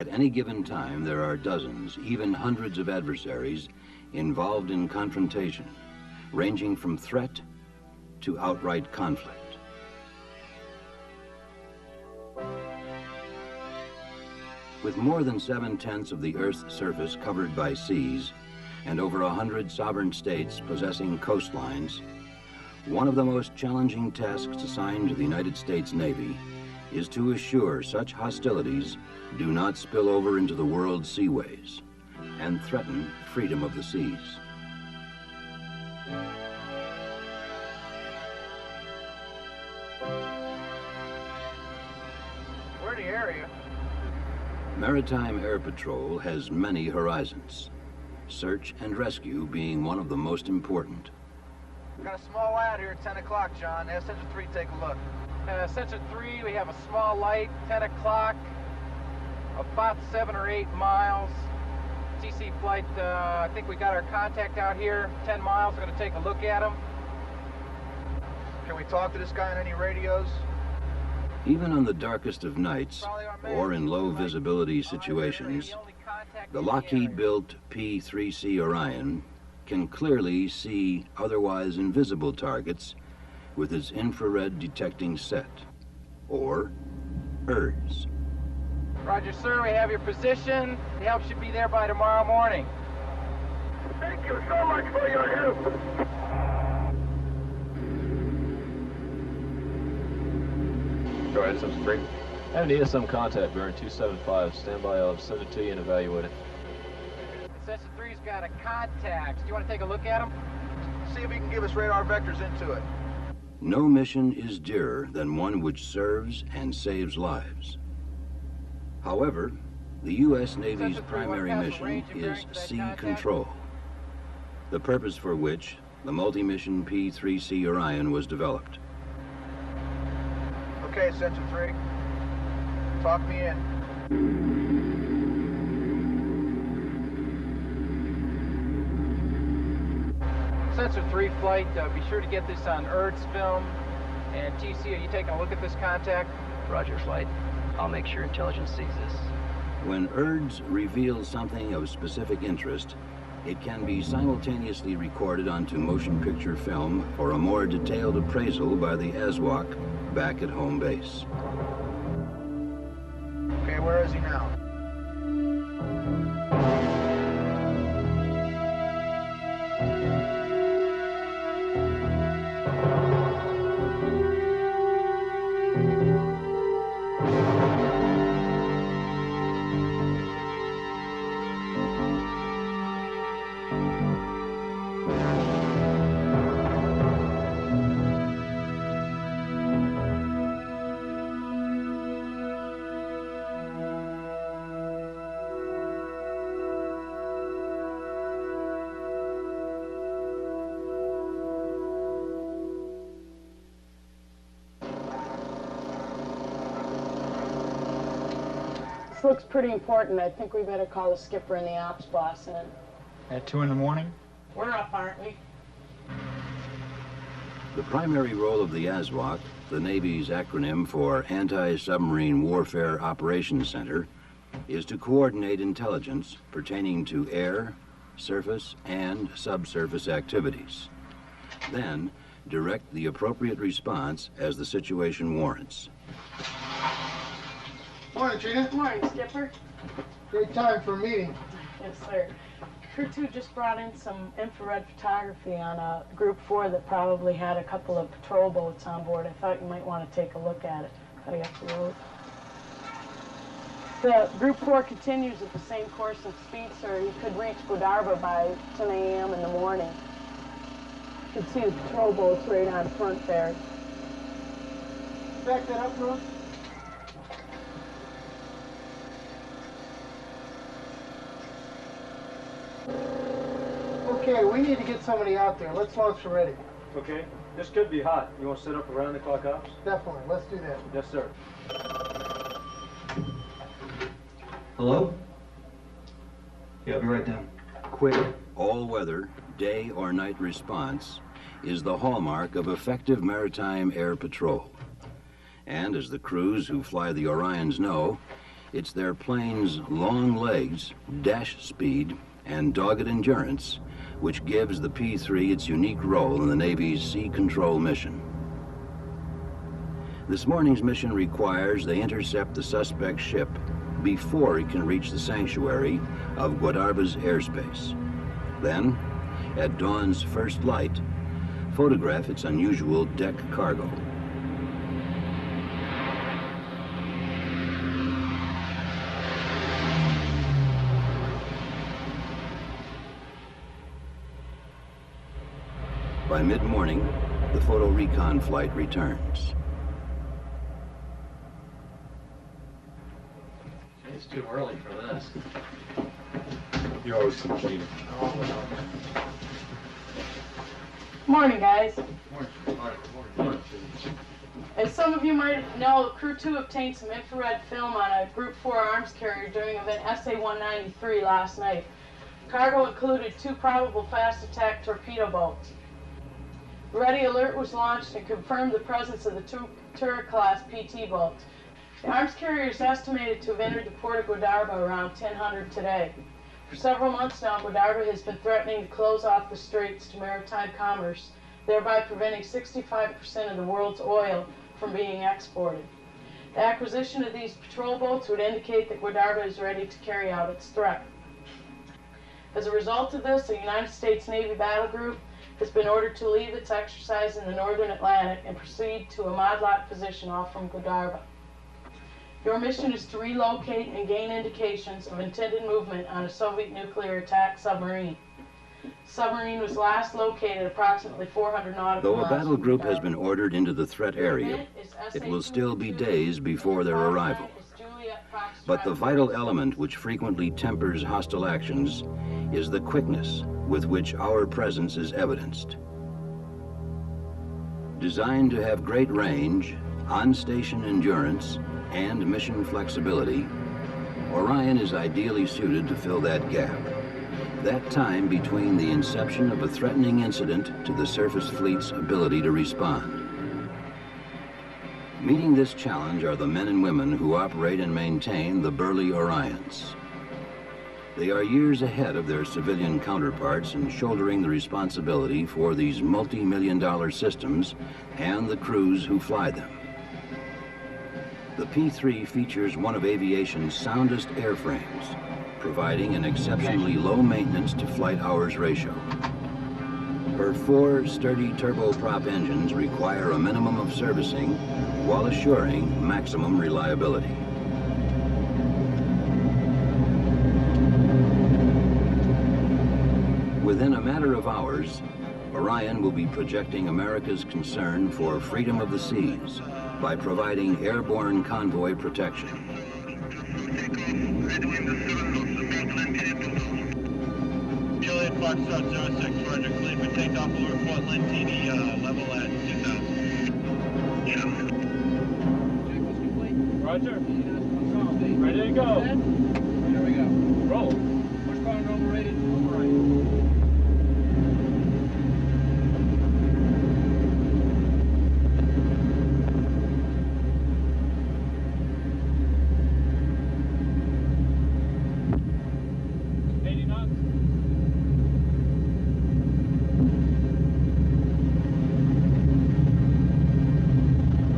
At any given time, there are dozens, even hundreds of adversaries involved in confrontation, ranging from threat to outright conflict. With more than 7/10 of the Earth's surface covered by seas and over 100 sovereign states possessing coastlines, one of the most challenging tasks assigned to the United States Navy is to assure such hostilities do not spill over into the world's seaways and threaten freedom of the seas. We're in the area. Maritime Air Patrol has many horizons, search and rescue being one of the most important. Got a small light here at 10 o'clock, John. Have Sensor 3 take a look. Sensor 3, we have a small light, 10 o'clock, about 7 or 8 miles. TC flight, I think we got our contact out here, 10 miles. We're going to take a look at him. Can we talk to this guy on any radios? Even on the darkest of nights, or in low visibility situations, the Lockheed-built P-3C Orion can clearly see otherwise invisible targets with its infrared detecting set, or ERDS. Roger, sir. We have your position. The help should be there by tomorrow morning. Thank you so much for your help. Go ahead, Sensor 3. I have an ESM contact bearing 275. Stand by, I'll send it to you and evaluate it. Sensor 3's got a contact. Do you want to take a look at him? See if he can give us radar vectors into it. No mission is dearer than one which serves and saves lives. However, the U.S. Navy's primary mission is sea control, the purpose for which the multi-mission P-3C Orion was developed. Okay, Sensor 3. Talk me in. Sensor 3 flight, be sure to get this on ERDS film. And TC, are you taking a look at this contact? Roger, flight. I'll make sure intelligence sees this. When ERDS reveals something of specific interest, it can be simultaneously recorded onto motion picture film for a more detailed appraisal by the ASWAC back at home base. Okay, where is he now? This looks pretty important. I think we better call the skipper and the ops boss in. At 2 in the morning? We're up, aren't we? The primary role of the ASWAC, the Navy's acronym for Anti-Submarine Warfare Operations Center, is to coordinate intelligence pertaining to air, surface, and subsurface activities. Then, direct the appropriate response as the situation warrants. Morning, Trina. Morning, skipper. Great time for a meeting. Yes, sir. Crew 2 just brought in some infrared photography on a Group 4 that probably had a couple of patrol boats on board. I thought you might want to take a look at it. Cutting up the road. The Group 4 continues at the same course and speed, sir. You could reach Godiva by 10 a.m. in the morning. You can see the patrol boats right on front there. Back that up, Rose. Okay, we need to get somebody out there. Let's launch already. Okay, this could be hot. You want to set up around the clock ops? Definitely. Let's do that. Yes, sir. Hello? Yeah, I'll be right down. Quick, all-weather, day or night response is the hallmark of effective maritime air patrol. And as the crews who fly the Orions know, It's their plane's long legs, dash speed, and dogged endurance which gives the P-3 its unique role in the Navy's sea control mission. This morning's mission requires they intercept the suspect ship before it can reach the sanctuary of Guadarba's airspace. Then, at dawn's first light, photograph its unusual deck cargo. By mid-morning, the photo recon flight returns. It's too early for this. You always complain. Morning, guys. Morning. As some of you might know, Crew 2 obtained some infrared film on a Group 4 arms carrier during event SA-193 last night. Cargo included 2 probable fast attack torpedo boats. Ready Alert was launched and confirmed the presence of the 2 Turret-class PT boats. The arms carrier is estimated to have entered the port of Guadarba around 1000 today. For several months now, Guadarba has been threatening to close off the straits to maritime commerce, thereby preventing 65% of the world's oil from being exported. The acquisition of these patrol boats would indicate that Guadarba is ready to carry out its threat. As a result of this, the United States Navy Battle Group has been ordered to leave its exercise in the northern Atlantic and proceed to a mod-lock position off from Guadarba. Your mission is to relocate and gain indications of intended movement on a Soviet nuclear attack submarine. The submarine was last located approximately 400 nautical miles. Though a battle group has been ordered into the threat area, it will still be days before their arrival. But the vital element which frequently tempers hostile actions is the quickness with which our presence is evidenced. Designed to have great range, on-station endurance, and mission flexibility, Orion is ideally suited to fill that gap. That time between the inception of a threatening incident to the surface fleet's ability to respond. Meeting this challenge are the men and women who operate and maintain the burly Orions. They are years ahead of their civilian counterparts in shouldering the responsibility for these multi-million-dollar systems and the crews who fly them. The P-3 features one of aviation's soundest airframes, providing an exceptionally low maintenance to flight hours ratio. Her 4 sturdy turboprop engines require a minimum of servicing while assuring maximum reliability. Within a matter of hours, Orion will be projecting America's concern for freedom of the seas by providing airborne convoy protection. Juliet Foxtrot 06, Roger, clear for takeoff over Fort Lynn, TD, level at 2000. Roger. Ready to go. Here we go. Roll. Push button overrated. Override.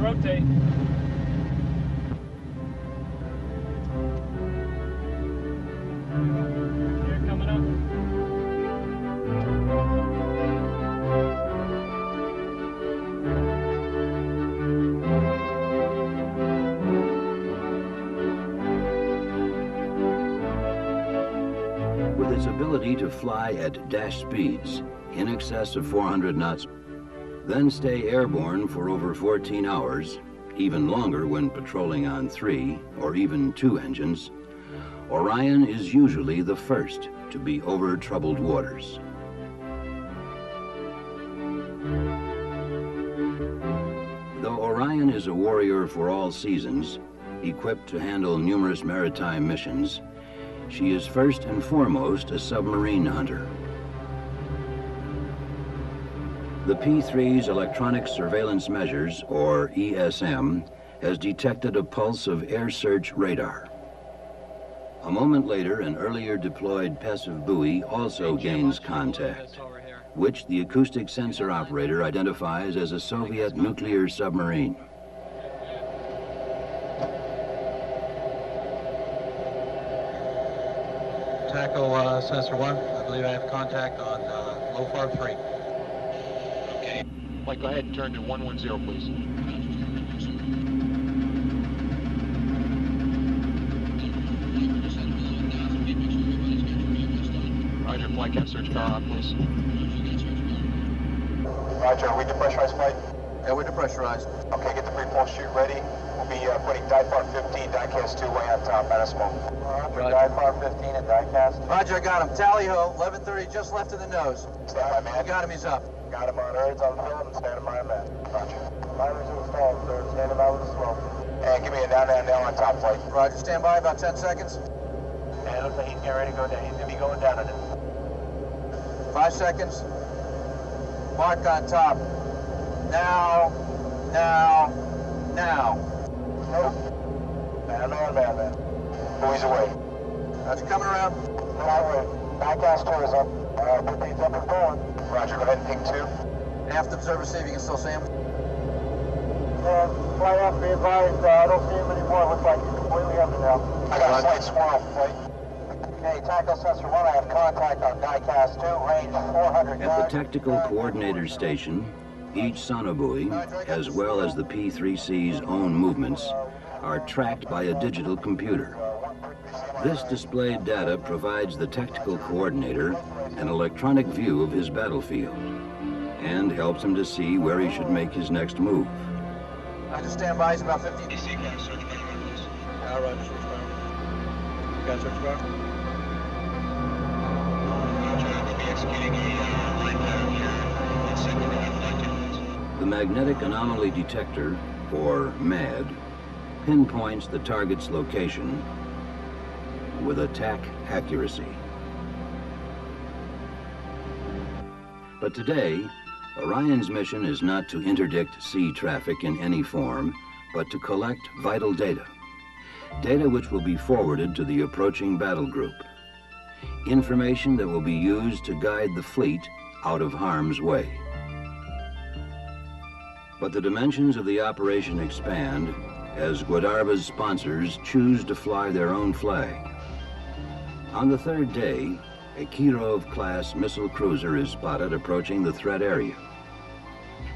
Rotate. Here coming up. With its ability to fly at dash speeds in excess of 400 knots, then stay airborne for over 14 hours, even longer when patrolling on 3 or even 2 engines, Orion is usually the first to be over troubled waters. Though Orion is a warrior for all seasons, equipped to handle numerous maritime missions, she is first and foremost a submarine hunter. The P-3's electronic surveillance measures, or ESM, has detected a pulse of air search radar. A moment later, an earlier deployed passive buoy also gains contact, which the acoustic sensor operator identifies as a Soviet nuclear submarine. Tackle sensor 1, I believe I have contact on low FAR 3. Okay. Mike, go ahead and turn to 110, please. Roger, flight cap search car on, please. Roger, are we depressurized flight? Yeah, we're depressurized. Okay, get the free-fall chute ready. We'll be putting diapar 15, diecast 2 way on top, out of smoke. Roger, diapar 15 and diecast. Roger, I got him. Tally ho, 11:30 just left of the nose. Stand by, man. I got him, he's up. Got him on earth on field and standing by, man. Roger. Liners installed, sir. Standing by with the smoke. And give me a down on top flight. Roger, stand by, about 10 seconds. And it looks like he's getting ready to go down. He's going to be going down on it. 5 seconds. Mark on top. Now. Nope. Man. Buoy's away. Roger, coming around. Highway. Diecast 2 is up. 15's up and going. Roger, go ahead and ping 2. Aft observer, see if you can still see him. Fly up, be advised. I don't see him anymore. Looks like he's completely under now. I got a slight swirl, flight. Okay, tackle sensor 1, I have contact on diecast 2, range 400 yards. At the Tactical Coordinator Station, each sonobuoy, as well as the P3C's own movements, are tracked by a digital computer. This displayed data provides the tactical coordinator an electronic view of his battlefield and helps him to see where he should make his next move. Roger, stand by, he's about 15. DC car, search car, please. Roger, search car. You got search car? Roger, we'll be executing a line pattern here in second flight 2 minutes. The Magnetic Anomaly Detector, or MAD, pinpoints the target's location with attack accuracy. But today, Orion's mission is not to interdict sea traffic in any form, but to collect vital data. Data which will be forwarded to the approaching battle group. Information that will be used to guide the fleet out of harm's way. But the dimensions of the operation expand as Guadarba's sponsors choose to fly their own flag. On the third day, a Kirov-class missile cruiser is spotted approaching the threat area.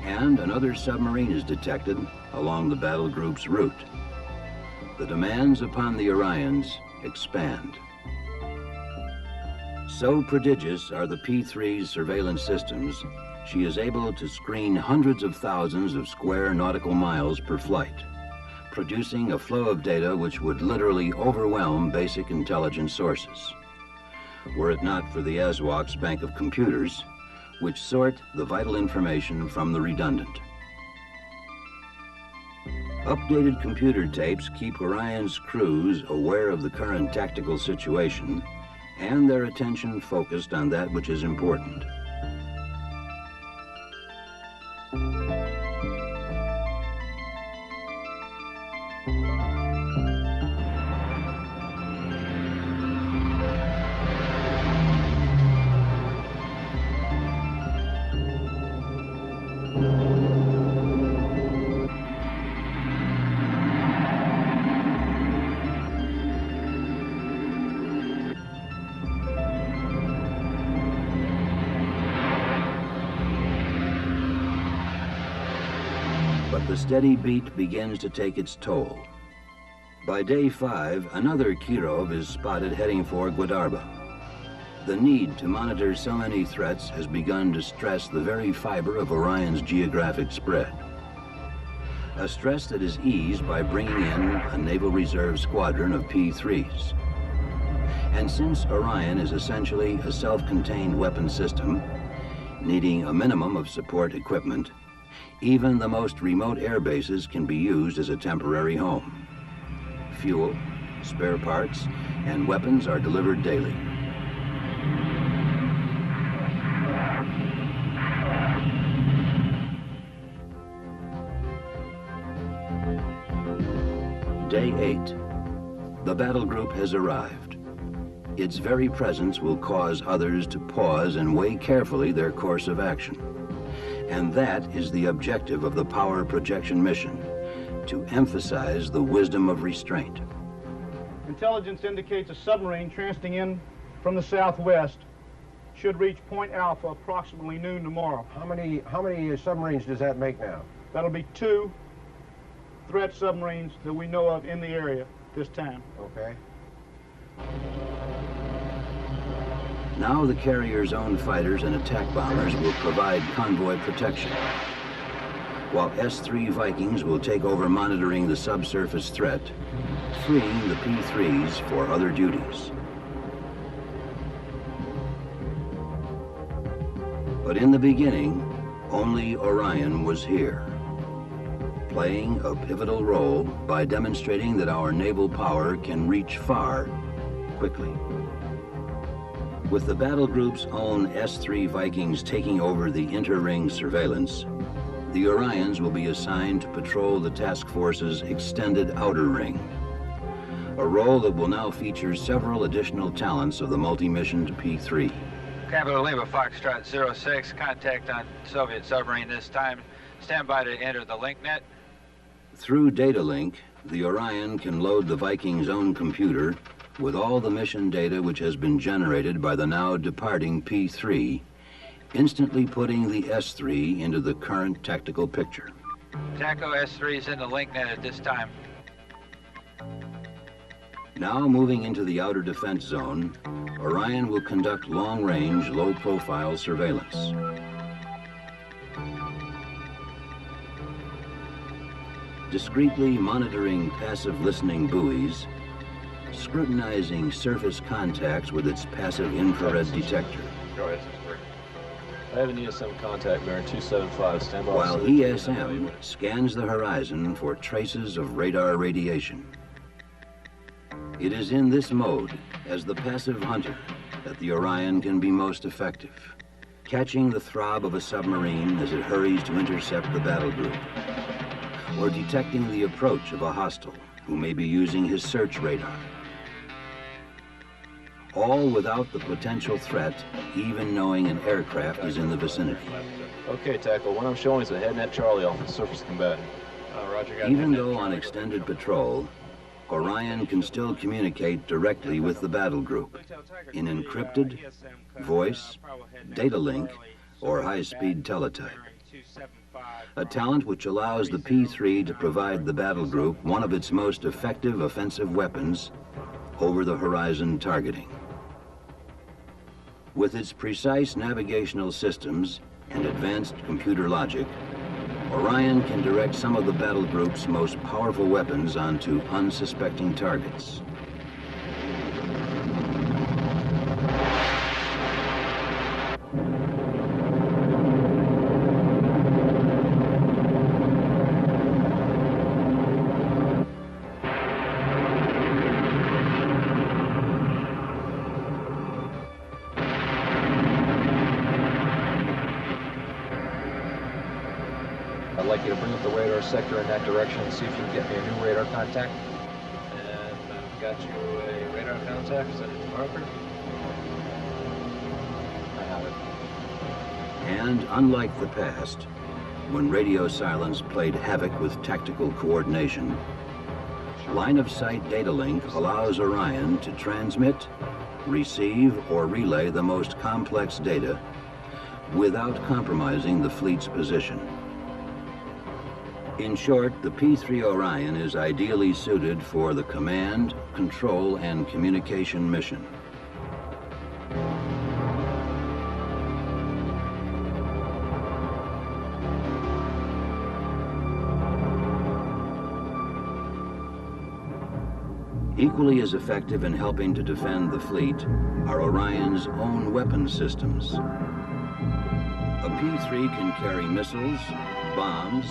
And another submarine is detected along the battle group's route. The demands upon the Orions expand. So prodigious are the P3's surveillance systems, she is able to screen hundreds of thousands of square nautical miles per flight, producing a flow of data which would literally overwhelm basic intelligence sources, were it not for the ASWAC's bank of computers, which sort the vital information from the redundant. Updated computer tapes keep Orion's crews aware of the current tactical situation and their attention focused on that which is important. But the steady beat begins to take its toll. By day 5, another Kirov is spotted heading for Guadarba. The need to monitor so many threats has begun to stress the very fiber of Orion's geographic spread. A stress that is eased by bringing in a Naval Reserve squadron of P3s. And since Orion is essentially a self-contained weapon system, needing a minimum of support equipment, even the most remote air bases can be used as a temporary home. Fuel, spare parts, and weapons are delivered daily. Day 8. The battle group has arrived. its very presence will cause others to pause and weigh carefully their course of action. And that is the objective of the power projection mission, to emphasize the wisdom of restraint. Intelligence indicates a submarine transiting in from the southwest. Should reach Point Alpha approximately noon tomorrow. How many submarines does that make now? That'll be 2 threat submarines that we know of in the area this time. Okay. Now the carrier's own fighters and attack bombers will provide convoy protection, while S-3 Vikings will take over monitoring the subsurface threat, freeing the P-3s for other duties. But in the beginning, only Orion was here, playing a pivotal role by demonstrating that our naval power can reach far quickly. With the battle group's own S-3 Vikings taking over the inter-ring surveillance, the Orions will be assigned to patrol the task force's extended outer ring, a role that will now feature several additional talents of the multi-mission P-3. Capital Lima Foxtrot 06, contact on Soviet submarine this time. Stand by to enter the link net. Through data link, the Orion can load the Viking's own computer with all the mission data which has been generated by the now departing P-3, instantly putting the S-3 into the current tactical picture. TACO S-3 is in the link net at this time. Now moving into the outer defense zone, Orion will conduct long-range, low-profile surveillance. Discreetly monitoring passive listening buoys, scrutinizing surface contacts with its passive infrared detector. Go ahead, I have an ESM contact bearing 275, stand by. While ESM scans the horizon for traces of radar radiation. It is in this mode, as the passive hunter, that the Orion can be most effective, catching the throb of a submarine as it hurries to intercept the battle group, or detecting the approach of a hostile who may be using his search radar. All without the potential threat, even knowing an aircraft is in the vicinity. Okay, Tackle, what I'm showing is a head net Charlie off the surface combatant. Roger, got even though on extended patrol, Orion can still communicate directly with the battle group in encrypted, voice, data link, or high-speed teletype. A talent which allows the P-3 to provide the battle group one of its most effective offensive weapons, over-the-horizon targeting. With its precise navigational systems and advanced computer logic, Orion can direct some of the battle group's most powerful weapons onto unsuspecting targets. I'd like you to bring up the radar sector in that direction and see if you can get me a new radar contact. And I've got you a radar contact. Is that a marker? I have it. And unlike the past, when radio silence played havoc with tactical coordination, line-of-sight data link allows Orion to transmit, receive, or relay the most complex data without compromising the fleet's position. In short, the P-3 Orion is ideally suited for the command, control, and communication mission. Equally as effective in helping to defend the fleet are Orion's own weapon systems. A P-3 can carry missiles, bombs,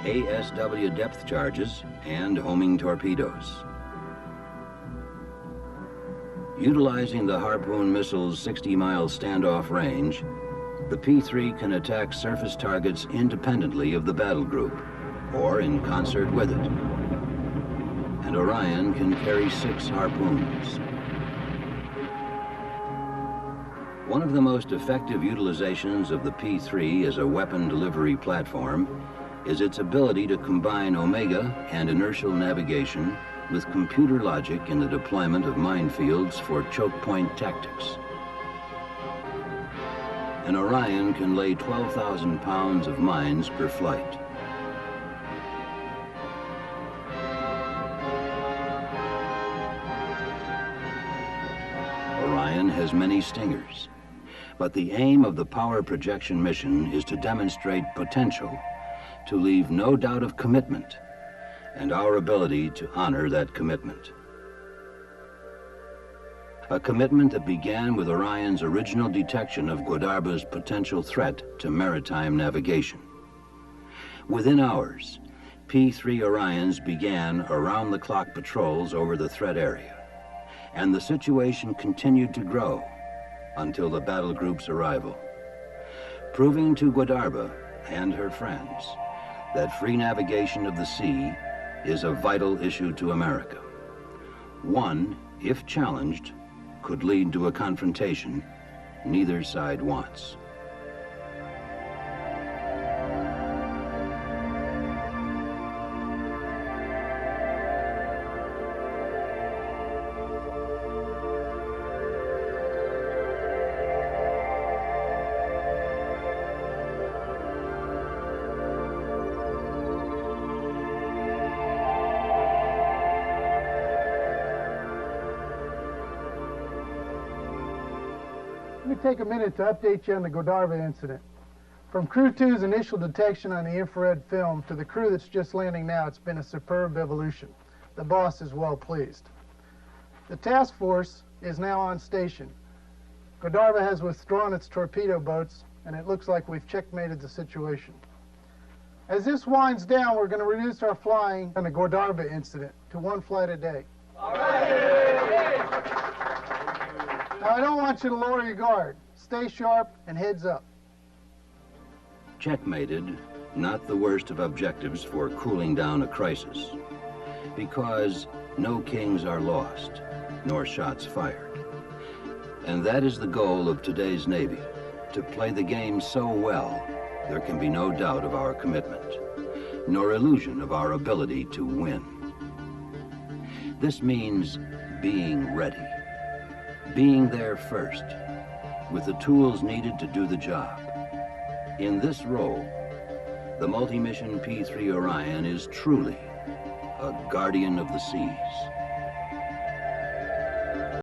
ASW depth charges, and homing torpedoes. Utilizing the Harpoon missile's 60-mile standoff range, the P-3 can attack surface targets independently of the battle group, or in concert with it. And Orion can carry 6 harpoons. One of the most effective utilizations of the P-3 as a weapon delivery platform is its ability to combine Omega and inertial navigation with computer logic in the deployment of minefields for choke point tactics. An Orion can lay 12,000 pounds of mines per flight. Orion has many stingers, but the aim of the power projection mission is to demonstrate potential, to leave no doubt of commitment, and our ability to honor that commitment. A commitment that began with Orion's original detection of Guadarba's potential threat to maritime navigation. Within hours, P-3 Orions began around-the-clock patrols over the threat area, and the situation continued to grow until the battle group's arrival, proving to Guadarba and her friends that free navigation of the sea is a vital issue to America. One, if challenged, could lead to a confrontation neither side wants. Let me take a minute to update you on the Guadarba incident. From Crew 2's initial detection on the infrared film to the crew that's just landing now, it's been a superb evolution. The boss is well pleased. The task force is now on station. Guadarba has withdrawn its torpedo boats, and it looks like we've checkmated the situation. As this winds down, we're going to reduce our flying on the Guadarba incident to 1 flight a day. All right. Now, I don't want you to lower your guard. Stay sharp and heads up. Checkmated, not the worst of objectives for cooling down a crisis, because no kings are lost, nor shots fired. And that is the goal of today's Navy, to play the game so well there can be no doubt of our commitment, nor illusion of our ability to win. This means being ready, being there first, with the tools needed to do the job. In this role, the multi-mission P-3 Orion is truly a guardian of the seas.